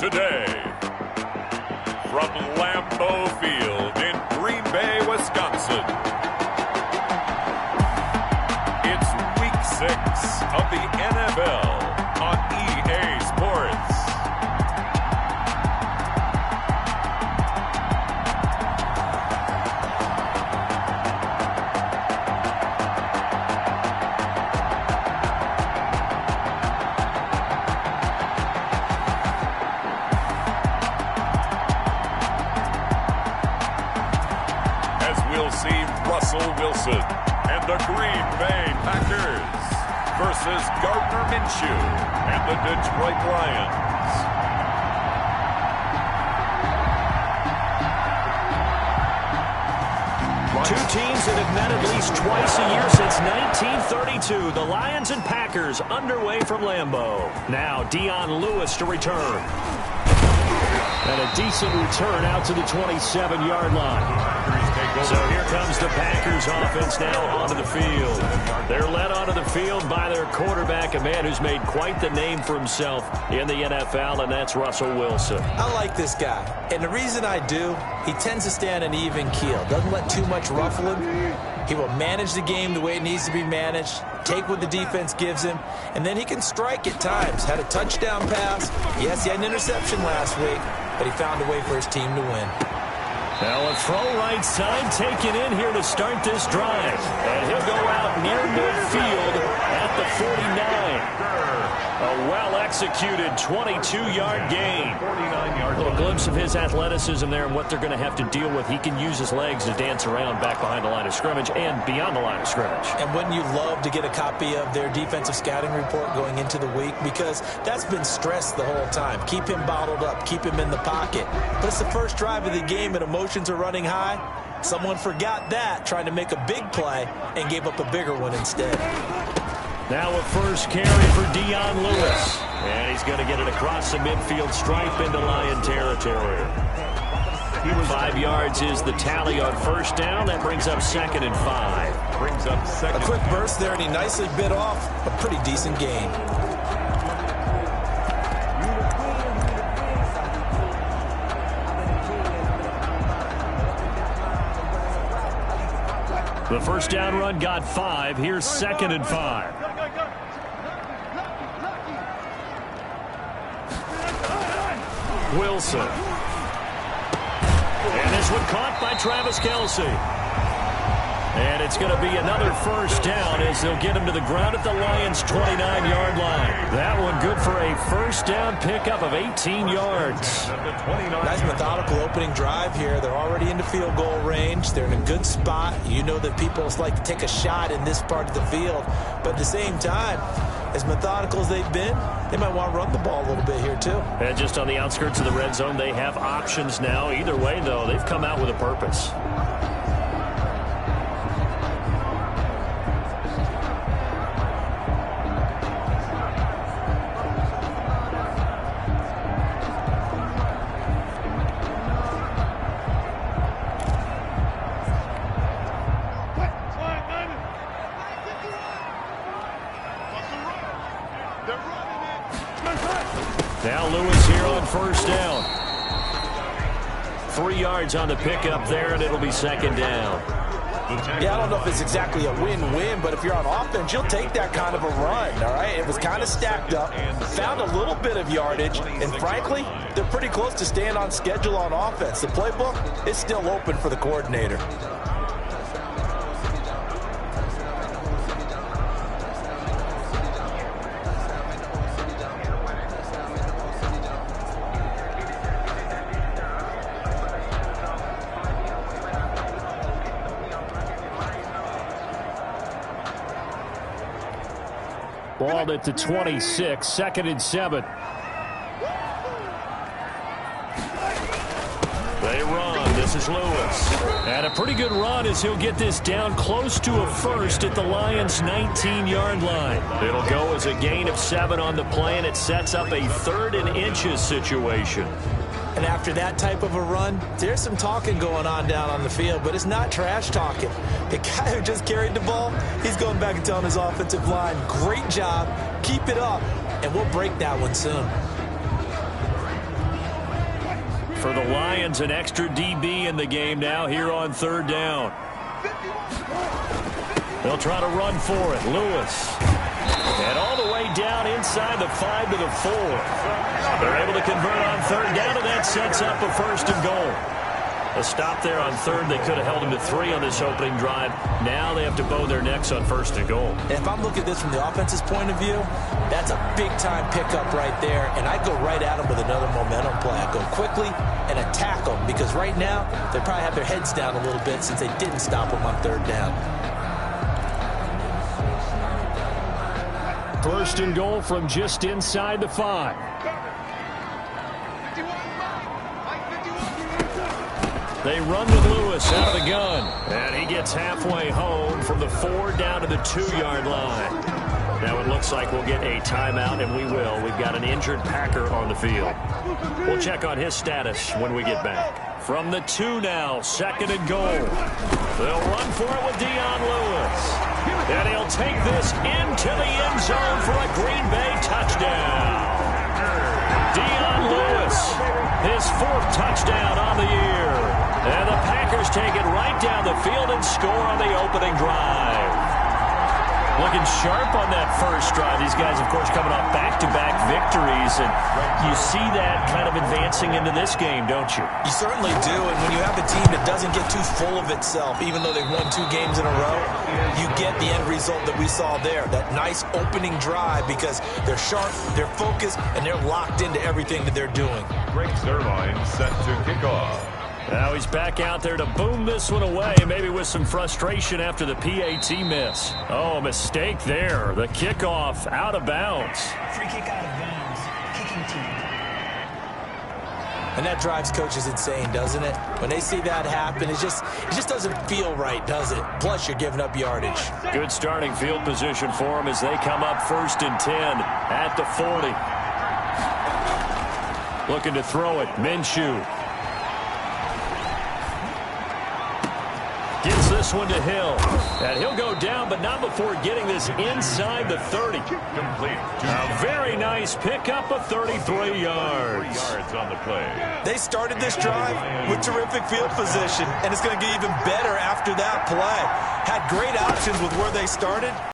today, from Lambeau Field in Green Bay, Wisconsin, it's Week 6 of the NFL on EA Sports. Russell Wilson and the Green Bay Packers versus Gardner Minshew and the Detroit Lions. Two teams that have met at least twice a year since 1932. The Lions and Packers underway from Lambeau. Now Dion Lewis to return. And a decent return out to the 27-yard line. So here comes the Packers offense now onto the field. They're led onto the field by their quarterback, a man who's made quite the name for himself in the NFL, and that's Russell Wilson. I like this guy, and the reason I do, he tends to stay on an even keel. Doesn't let too much ruffle him. He will manage the game the way it needs to be managed, take what the defense gives him, and then he can strike at times. Had a touchdown pass. Yes, he had an interception last week, but he found a way for his team to win. Now a throw right side taken in here to start this drive. And he'll go out near midfield at the 49. A well-executed 22-yard gain. A little glimpse of his athleticism there and what they're going to have to deal with. He can use his legs to dance around back behind the line of scrimmage and beyond the line of scrimmage. And wouldn't you love to get a copy of their defensive scouting report going into the week? Because that's been stressed the whole time. Keep him bottled up. Keep him in the pocket. But it's the first drive of the game and emotions are running high. Someone forgot that, trying to make a big play, and gave up a bigger one instead. Now a first carry for Dion Lewis. And he's going to get it across the midfield stripe into Lion territory. 5 yards is the tally on first down. That brings up 2nd and 5. A quick burst there, and he nicely bit off a pretty decent gain. The first down run got 5. Here's 2nd and 5. Wilson. And this one caught by Travis Kelce. And it's going to be another first down as they'll get him to the ground at the Lions' 29-yard line. That one good for a first down pickup of 18 yards. Nice methodical opening drive here. They're already into field goal range. They're in a good spot. You know that people like to take a shot in this part of the field. But at the same time, as methodical as they've been, they might want to run the ball a little bit here too. And just on the outskirts of the red zone, they have options now. Either way, though, they've come out with a purpose. Now Lewis here on first down. 3 yards on the pickup there, and it'll be 2nd down. Yeah, I don't know if it's exactly a win-win, but if you're on offense, you'll take that kind of a run, all right? It was kind of stacked up, found a little bit of yardage, and frankly, they're pretty close to staying on schedule on offense. The playbook is still open for the coordinator. Balled at the 26, 2nd and 7. They run. This is Lewis. And a pretty good run as he'll get this down close to a first at the Lions' 19-yard line. It'll go as a gain of 7 on the play, and it sets up a 3rd and inches situation. And after that type of a run, there's some talking going on down on the field, but it's not trash talking. The guy who just carried the ball, he's going back and telling his offensive line, great job, keep it up, and we'll break that one soon. For the Lions, an extra DB in the game now here on third down. They'll try to run for it. Lewis. And all the way down inside the 5 to the 4. They're able to convert on third down, and that sets up a first and goal. A stop there on third. They could have held him to 3 on this opening drive. Now they have to bow their necks on first and goal. And if I'm looking at this from the offense's point of view, that's a big-time pickup right there. And I go right at them with another momentum play. I go quickly and attack them because right now they probably have their heads down a little bit since they didn't stop them on third down. First and goal from just inside the 5. They run with Lewis out of the gun. And he gets halfway home from the 4 down to the 2-yard line. Now it looks like we'll get a timeout, and we will. We've got an injured Packer on the field. We'll check on his status when we get back. From the 2 now, second and goal. They'll run for it with Dion Lewis. And he'll take this into the end zone for a Green Bay touchdown. Dion Lewis, his 4th touchdown on the year. And the Packers take it right down the field and score on the opening drive. Looking sharp on that first drive. These guys, of course, coming off back-to-back victories. And you see that kind of advancing into this game, don't you? You certainly do. And when you have a team that doesn't get too full of itself, even though they've won 2 games in a row, you get the end result that we saw there. That nice opening drive because they're sharp, they're focused, and they're locked into everything that they're doing. Greg Zerline set to kick off. Now he's back out there to boom this one away, maybe with some frustration after the PAT miss. Oh, a mistake there. The kickoff out of bounds. Free kick out of bounds. Kicking team. And that drives coaches insane, doesn't it? When they see that happen, it just doesn't feel right, does it? Plus, you're giving up yardage. Good starting field position for them as they come up 1st and 10 at the 40. Looking to throw it. Minshew. Gets this one to Hill. And he'll go down, but not before getting this inside the 30. Complete. A very nice pickup of 33 yards. 3 yards on the play. They started this drive with terrific field position, and it's going to get even better after that play. Had great options with where they started.